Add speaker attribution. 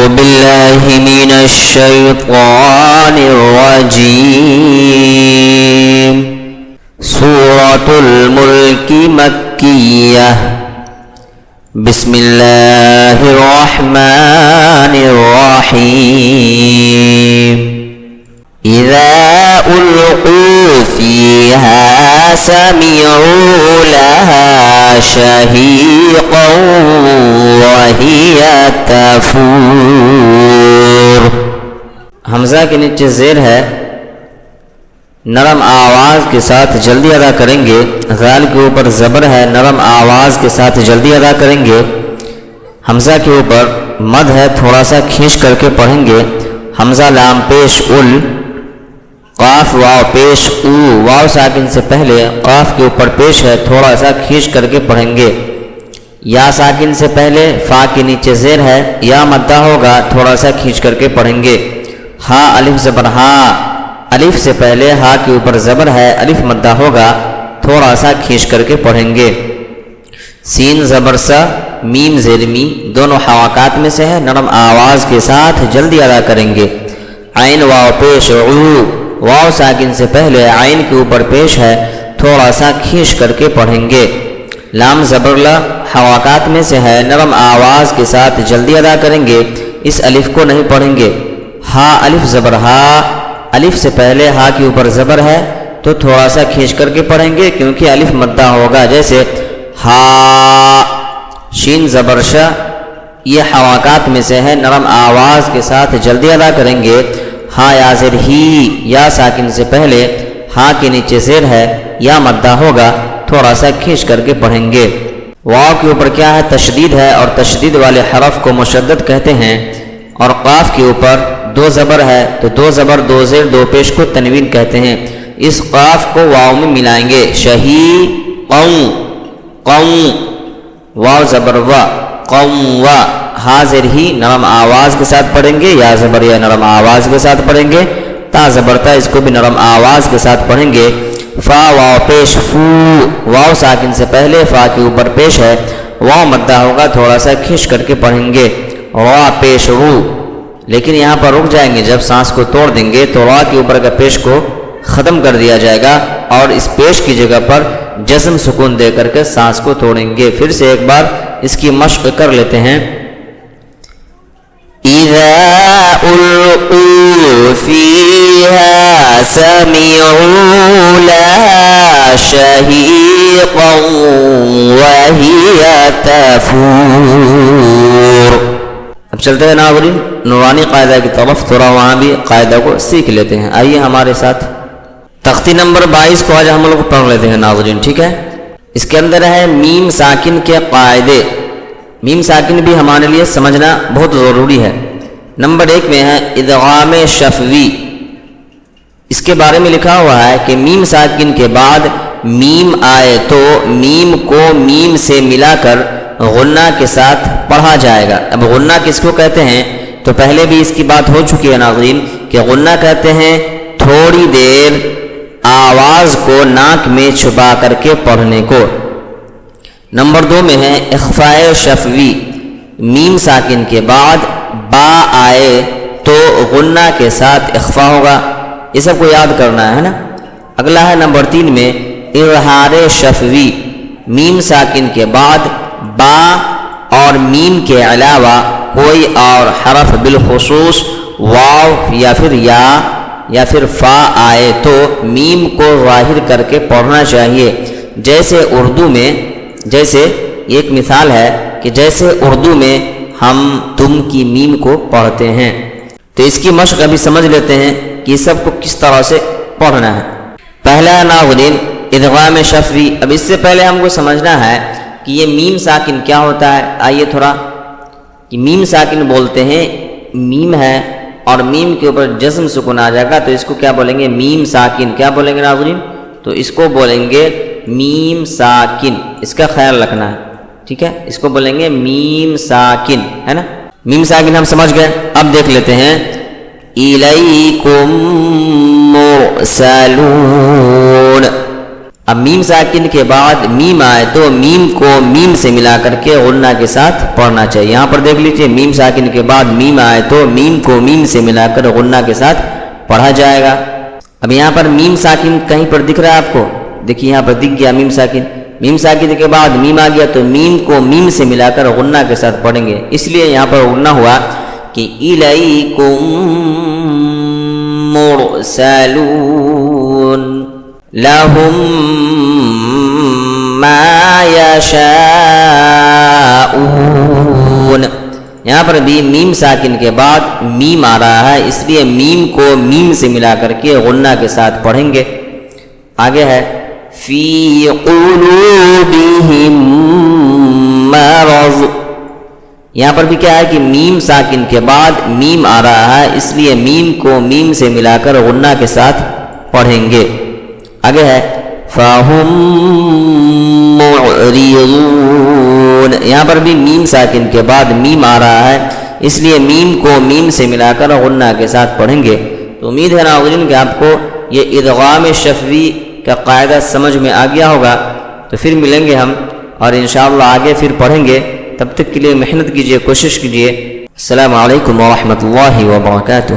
Speaker 1: بالله من الشيطان الرجيم. سورة الملك مكية. بسم الله الرحمن الرحيم. إذا ألقوا فيها سمعوا لها شهيقا وهي تفور. حمزہ کے نیچے زیر ہے، نرم آواز کے ساتھ جلدی ادا کریں گے. غال کے اوپر زبر ہے، نرم آواز کے ساتھ جلدی ادا کریں گے. حمزہ کے اوپر مد ہے، تھوڑا سا کھینچ کر کے پڑھیں گے. حمزہ لام پیش ال، قاف واو پیش او، واو ساکن سے پہلے قاف کے اوپر پیش ہے، تھوڑا سا کھینچ کر کے پڑھیں گے. یا ساکن سے پہلے فا کے نیچے زیر ہے، یا مدہ ہوگا، تھوڑا سا کھینچ کر کے پڑھیں گے. ہا الف زبر ہا، الف سے پہلے ہا کے اوپر زبر ہے، الف مدہ ہوگا، تھوڑا سا کھینچ کر کے پڑھیں گے. سین زبر سا، میم زیر می، دونوں حرکات میں سے ہے، نرم آواز کے ساتھ جلدی ادا کریں گے. عین واو پیش عو، واو ساکن سے پہلے عین کے اوپر پیش ہے، تھوڑا سا کھینچ کر کے پڑھیں گے. لام زبر لا، حرکات میں سے ہے، نرم آواز کے ساتھ جلدی ادا کریں گے، اس الف کو نہیں پڑھیں گے. ہا الف زبر ہا، الف سے پہلے ہا کے اوپر زبر ہے تو تھوڑا سا کھینچ کر کے پڑھیں گے کیونکہ الف مدہ ہوگا، جیسے ہا. شین زبر شا، یہ حرکات میں سے ہے، نرم آواز کے ساتھ جلدی ادا کریں گے. ہا یا زیر ہی، یا ساکن سے پہلے ہا کے نیچے زیر ہے، یا مدہ ہوگا، تھوڑا سا کھینچ کر کے پڑھیں گے. واو کے اوپر کیا ہے؟ تشدید ہے، اور تشدید والے حرف کو مشدد کہتے ہیں. اور قاف کے اوپر دو زبر ہے تو دو زبر دو زیر دو پیش کو تنوین کہتے ہیں. اس قاف کو واو میں ملائیں گے. شہی قوم، قوم، واو زبر و، قوم و. حاضر ہی نرم آواز کے ساتھ پڑھیں گے، یا زبر یا نرم آواز کے ساتھ پڑھیں گے. تا زبرتا، اس کو بھی نرم آواز کے ساتھ پڑھیں گے. فا واو پیش فو، واو ساکن سے پہلے فا کے اوپر پیش ہے، واو مدہ ہوگا، تھوڑا سا کھینچ کر کے پڑھیں گے. را پیش رو، لیکن یہاں پر رک جائیں گے، جب سانس کو توڑ دیں گے تو را کے اوپر کا پیش کو ختم کر دیا جائے گا اور اس پیش کی جگہ پر جزم سکون دے کر کے سانس کو توڑیں گے. پھر سے ایک بار اس کی مشق کر لیتے ہیں. اذا القوا فيها سمعوا لها شهيقا وهي تفور. اب چلتے ہیں ناظرین نورانی قاعدہ کی طرف، تھوڑا وہاں بھی قاعدہ کو سیکھ لیتے ہیں. آئیے ہمارے ساتھ تختی نمبر 22 کو آج ہم لوگ پڑھ لیتے ہیں ناظرین، ٹھیک ہے. اس کے اندر ہے میم ساکن کے قاعدے. میم ساکن بھی ہمارے لیے سمجھنا بہت ضروری ہے. نمبر 1 میں ہے ادغام شفوی. اس کے بارے میں لکھا ہوا ہے کہ میم ساکن کے بعد میم آئے تو میم کو میم سے ملا کر غنہ کے ساتھ پڑھا جائے گا. اب غنہ کس کو کہتے ہیں؟ تو پہلے بھی اس کی بات ہو چکی ہے ناظرین کہ غنہ کہتے ہیں تھوڑی دیر آواز کو ناک میں چھپا کر کے پڑھنے کو. نمبر 2 میں ہے اخفاء شفوی. میم ساکن کے بعد با آئے تو غنہ کے ساتھ اخفا ہوگا. یہ سب کو یاد کرنا ہے نا. اگلا ہے نمبر 3 میں اظہار شفوی. میم ساکن کے بعد با اور میم کے علاوہ کوئی اور حرف بالخصوص واو یا پھر یا پھر فا آئے تو میم کو ظاہر کر کے پڑھنا چاہیے. جیسے اردو میں، جیسے ایک مثال ہے کہ جیسے اردو میں ہم تم کی میم کو پڑھتے ہیں. تو اس کی مشق ابھی سمجھ لیتے ہیں کہ سب کو کس طرح سے پڑھنا ہے. پہلا ناظرین ادغام شفوی. اب اس سے پہلے ہم کو سمجھنا ہے کہ یہ میم ساکن کیا ہوتا ہے. آئیے تھوڑا کہ میم ساکن بولتے ہیں، میم ہے اور میم کے اوپر جزم سکون آ جائے گا تو اس کو کیا بولیں گے؟ میم ساکن. کیا بولیں گے ناظرین؟ تو اس کو بولیں گے میم ساکن. اس کا خیال رکھنا ہے، ٹھیک ہے. اس کو بولیں گے میم ساکن، ہے نا. میم ساکن ہم سمجھ گئے. اب دیکھ لیتے ہیں الیکم مرسلون. اب میم ساکن کے بعد میم آئے تو میم کو میم سے ملا کر کے غنہ کے ساتھ پڑھنا چاہیے. یہاں پر دیکھ لیجئے میم ساکن کے بعد میم آئے تو میم کو میم سے ملا کر غنہ کے ساتھ پڑھا جائے گا. اب یہاں پر میم ساکن کہیں پر دکھ رہا ہے آپ کو؟ دیکھیے یہاں پر دکھ گیا میم ساکن. میم ساکن کے بعد میم آ گیا تو میم کو میم سے ملا کر غنہ کے ساتھ پڑھیں گے. اس لیے یہاں پر غنہ ہوا کہ الیکم مرسلون لہم ما یشاءون. یہاں پر بھی میم ساکن کے بعد میم آ رہا ہے، اس لیے میم کو میم سے ملا کر کے غنہ کے ساتھ پڑھیں گے. آگے ہے فی قلوبہم مرض. یہاں پر بھی کیا ہے کہ میم ساکن کے بعد میم آ رہا ہے، اس لیے میم کو میم سے ملا کر غنہ کے ساتھ پڑھیں گے. آگے ہے فَهُمْ مُعْرِضُونَ. یہاں پر بھی میم ساکن کے بعد میم آ رہا ہے، اس لیے میم کو میم سے ملا کر غنہ کے ساتھ پڑھیں گے. تو امید ہے ناظرین کہ آپ کو یہ ادغام شفوی کا قاعدہ سمجھ میں آ گیا ہوگا. تو پھر ملیں گے ہم اور انشاءاللہ آگے پھر پڑھیں گے. تب تک کے لیے محنت کیجیے، کوشش کیجیے. السلام علیکم ورحمۃ اللہ وبرکاتہ.